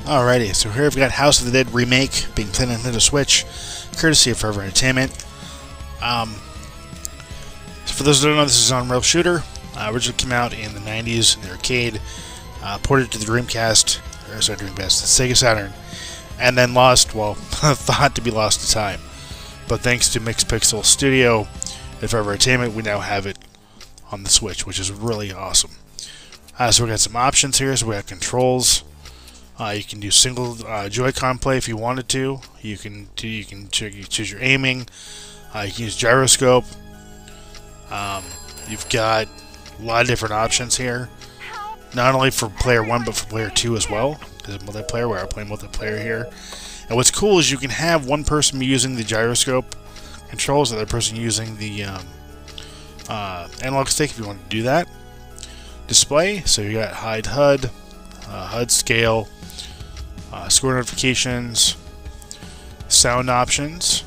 Alrighty, so here we've got House of the Dead Remake being played on Nintendo Switch, courtesy of Forever Entertainment. For those who don't know, this is on rail shooter. Originally came out in the 90s in the arcade, ported to the Dreamcast, or sorry, Dreamcast, the Sega Saturn, and then lost, well, thought to be lost to time. But thanks to Mixed Pixel Studio and Forever Entertainment, we now have it on the Switch, which is really awesome. So we got some options here. So we have controls. You can do single Joy-Con play if you wanted to. You can choose your aiming. You can use gyroscope. You've got a lot of different options here. Not only for player 1, but for player 2 as well. Because it's multiplayer, we are playing multiplayer here. And what's cool is you can have one person using the gyroscope controls, the other person using the analog stick if you want to do that. Display, so you got hide HUD, HUD scale, score notifications, sound options.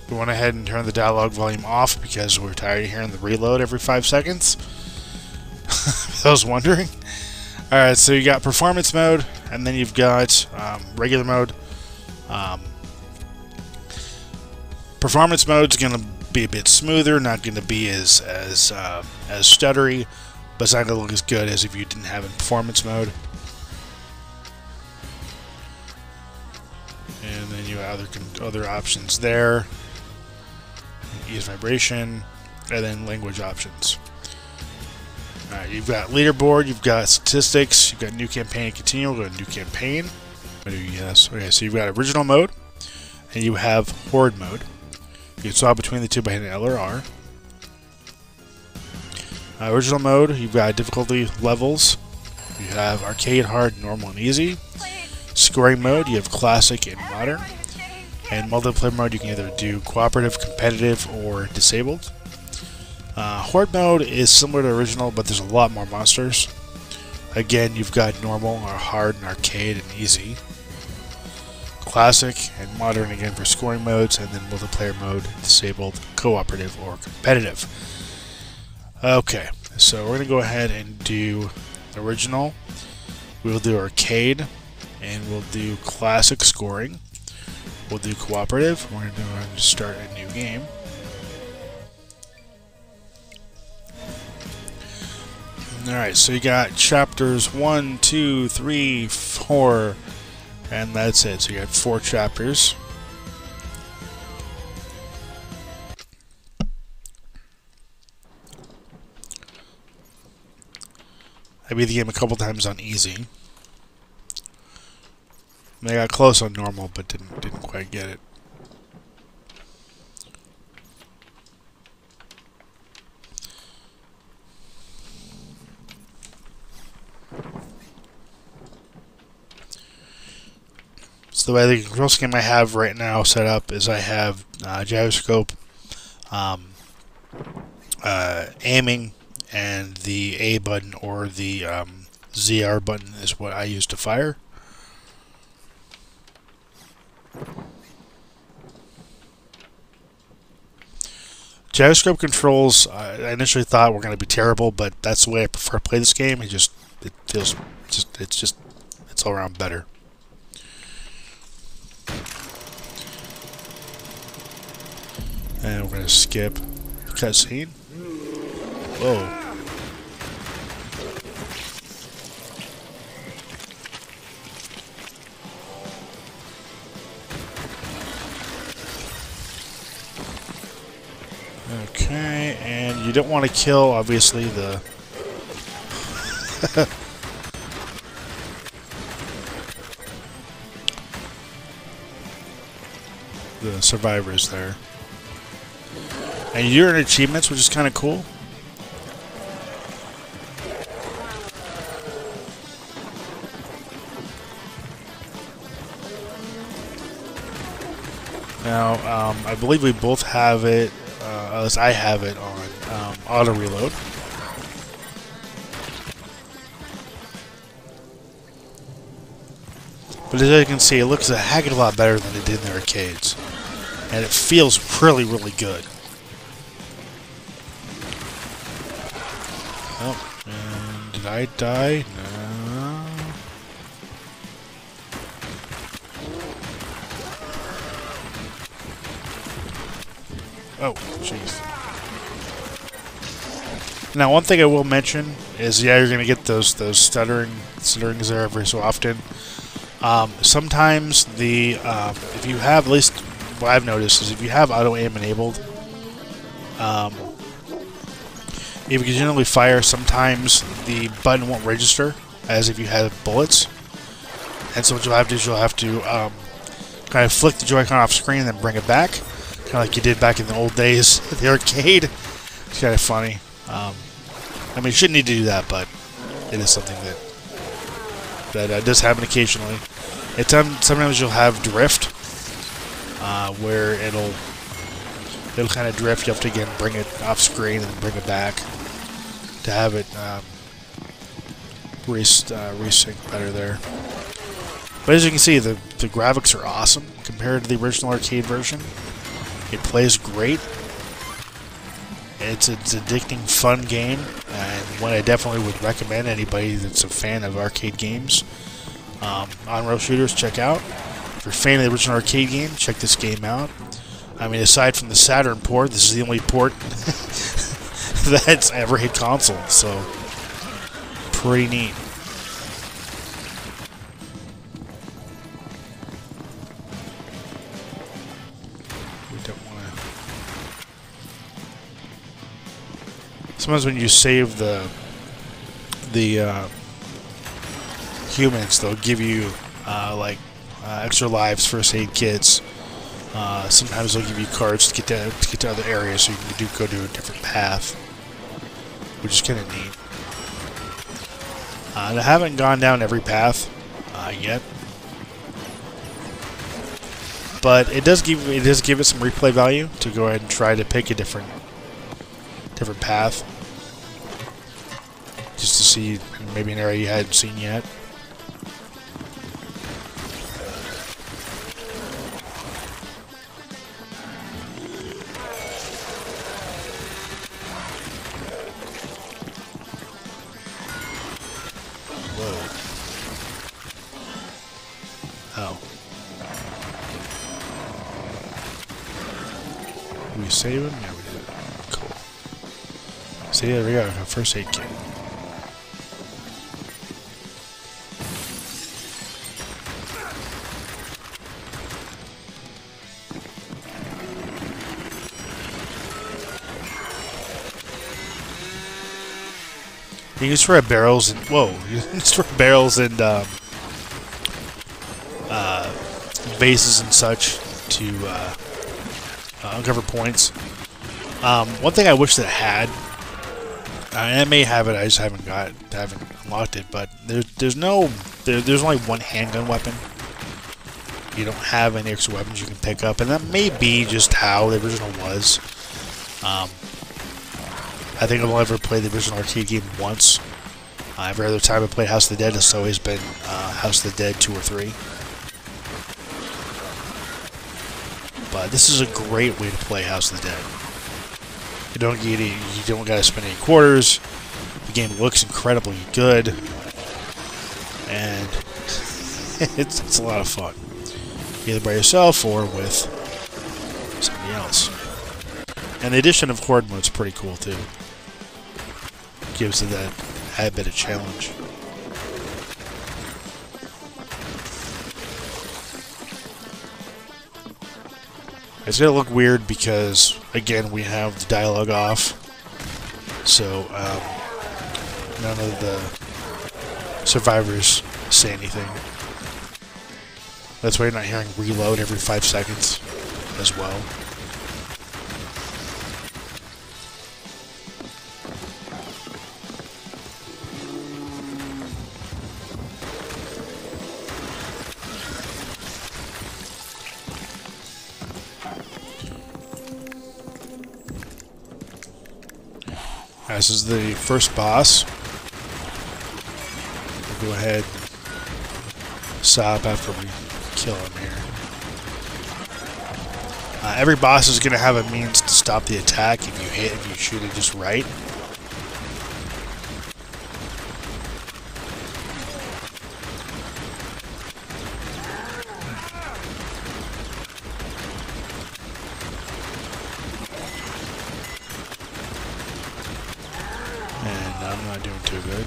We went ahead and turned the dialogue volume off because we're tired of hearing the reload every 5 seconds. I was wondering. Alright, so you got performance mode, and then you've got regular mode. Performance mode is going to be a bit smoother, not going to be as stuttery, but it's not going to look as good as if you didn't have it in performance mode. And then you have other options there. Use vibration, and then language options. Alright, you've got leaderboard, you've got statistics, you've got new campaign and continue. We'll go to new campaign. Yes. Okay, so you've got original mode, and you have Horde mode. You can swap between the two by hitting L or R. Original mode, you've got difficulty levels. You have arcade, hard, normal, and easy. Scoring mode, you have classic and modern. And multiplayer mode, you can either do cooperative, competitive, or disabled. Horde mode is similar to original, but there's a lot more monsters. Again, you've got normal, or hard, and arcade, and easy. Classic and modern again for scoring modes, and then multiplayer mode, disabled, cooperative, or competitive. Okay, so we're going to go ahead and do original. We'll do arcade, and we'll do classic scoring. We'll do cooperative. We're going to start a new game. Alright, so you got chapters 1, 2, 3, 4, and that's it. So you got 4 chapters. I beat the game a couple times on easy. I got close on normal, but didn't quite get it. So the way the control scheme I have right now set up is I have gyroscope, aiming, and the A button or the ZR button is what I use to fire. Gyroscope controls, I initially thought were going to be terrible, but that's the way I prefer to play this game. It feels it's all around better. And we're going to skip cutscene. Whoa. Okay, and you don't want to kill, obviously, the the survivors there. And you earn achievements, which is kind of cool. Now, I believe we both have it. At least I have it on auto reload. But as you can see, it looks a heck of a lot better than it did in the arcades. And it feels really, really good. Oh, and did I die? No. Oh, jeez. Now, one thing I will mention is, yeah, you're gonna get those stutterings there every so often. Sometimes if you have, at least what I've noticed is if you have auto aim enabled, if you generally fire, sometimes the button won't register as if you had bullets, and so what you'll have to do is you'll have to kind of flick the Joy-Con off screen and then bring it back, kind of like you did back in the old days at the arcade. It's kind of funny. I mean, you shouldn't need to do that, but it is something that does happen occasionally. Sometimes you'll have drift, where it'll kind of drift. You have to again bring it off screen and bring it back to have it resync better there. But as you can see, the graphics are awesome compared to the original arcade version. It plays great. It's an addicting, fun game, and one I definitely would recommend anybody that's a fan of arcade games. On-rail shooters, check out. If you're a fan of the original arcade game, check this game out. I mean, aside from the Saturn port, this is the only port that's ever hit console, so pretty neat. We don't want to. Sometimes when you save the humans, they'll give you extra lives, first aid kits. Sometimes they'll give you cards to get to other areas, so you can go to a different path, which is kind of neat. I haven't gone down every path yet, but it does give it some replay value to go ahead and try to pick a different path, just to see maybe an area you hadn't seen yet. Oh. Did we save him? Yeah, we did. Cool. So yeah, there we go. A first aid kit. You can destroy barrels and you can destroy barrels and vases and such to uncover points. One thing I wish that it had, and I may have it, I just haven't unlocked it. But there's only one handgun weapon. You don't have any extra weapons you can pick up, and that may be just how the original was. I think I've only ever played the original arcade game once. Every other time I played House of the Dead, it's always been House of the Dead 2 or 3. But this is a great way to play House of the Dead. You don't gotta spend any quarters. The game looks incredibly good, and it's a lot of fun, either by yourself or with somebody else. And the addition of Horde Mode is pretty cool too. Gives it that added bit of challenge. It's gonna look weird because, again, we have the dialogue off, so none of the survivors say anything. That's why you're not hearing reload every 5 seconds as well. This is the first boss. We'll go ahead and stop after we kill him here. Every boss is going to have a means to stop the attack if you shoot it just right. I'm not doing too good.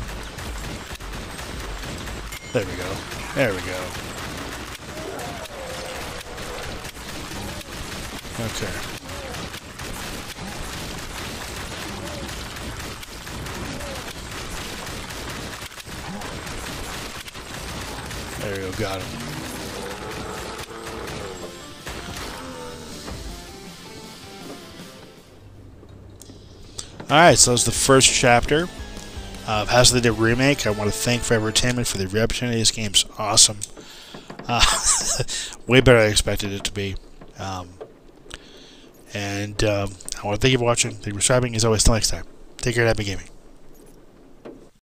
There we go. There we go. Okay. There we go, got him. Alright, so that's the first chapter of House of the Dead Remake. I want to thank Forever Entertainment for the reopportunity. This game's awesome. Way better than I expected it to be. I want to thank you for watching. Thank you for subscribing. As always, till next time. Take care and happy gaming.